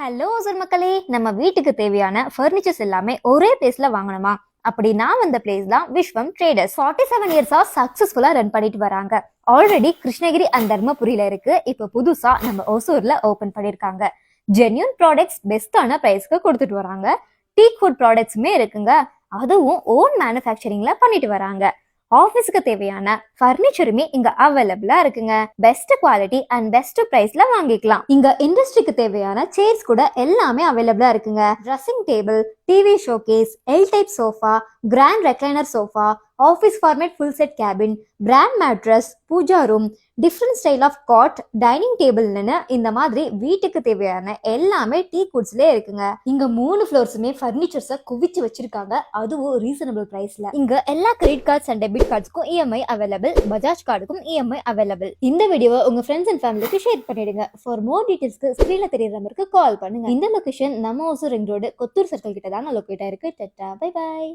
Hello sir மக்களே, நம்ம வீட்டுக்கு தேவையான ஃபர்னிச்சர்ஸ் எல்லாமே ஒரே பிளேஸ்ல வாங்கணுமா? அப்படி நான் வந்த பிளேஸ் தான் விஸ்வம் ட்ரேடர்ஸ். 47 இயர்ஸா சக்சஸ்ஃபுல்லா ரன் பண்ணிட்டு வராங்க. ஆல்ரெடி கிருஷ்ணகிரி அண்ட் தர்மபுரியில இருக்கு. இப்போ புதுசா நம்ம ஒசூர்ல ஓபன் பண்ணிருக்காங்க. ஜென்யூன் ப்ராடக்ட்ஸ் பெஸ்டான பிரைஸ்க்கு கொடுத்துட்டு வராங்க. டீக் ஃபுட் ப்ராடக்ட்ஸுமே இருக்குங்க. அதுவும் ஓன் மேனுஃபேக்சரிங்ல பண்ணிட்டு வராங்க. ஆபீஸ்க்கு தேவையான ஃபர்னிச்சருமே இங்க அவைலபிளா இருக்குங்க. பெஸ்ட் குவாலிட்டி அண்ட் பெஸ்ட் பிரைஸ்ல வாங்கிக்கலாம். இங்க இண்டஸ்ட்ரிக்கு தேவையான சேர்ஸ் கூட எல்லாமே அவைலபிளா இருக்குங்க. Dressing table, TV showcase, L type sofa, grand recliner sofa, office format full set cabin, brand mattress, pooja room, different style of cot, dining டேபிள்னு இந்த மாதிரி வீட்டுக்கு தேவையான எல்லாமே டீ குட்ஸ்லேயே இருக்குங்க. இங்க 3 ஃப்ளோர்ஸுமே ஃபர்னிச்சர்ஸை குவிச்சு வச்சிருக்காங்க, அதுவும் ரீசனபிள் பிரைஸ்ல. இங்க எல்லா கிரெடிட் கார்ட்ஸ் அண்ட் டெபிட் கார்ட்ஸ்க்கும் இஎம்ஐ அவைலபிள், பஜாஜ் கார்டுக்கும் இஎம்ஐ அவைலபிள். இந்த வீடியோவை உங்க ஃப்ரெண்ட்ஸ் அண்ட் ஃபேமிலிக்கு ஷேர் பண்ணிடுங்க. ஃபார் மோர் டீடைல்ஸ்க்கு ஸ்கிரீன்ல தெரியற நம்பருக்கு கால் பண்ணுங்க. இந்த லொகேஷன் நம்ம Hosur ring road, Kothur circle கிட்ட தாங்க லொகேட் ஆயிருக்கு. Tata, bye by.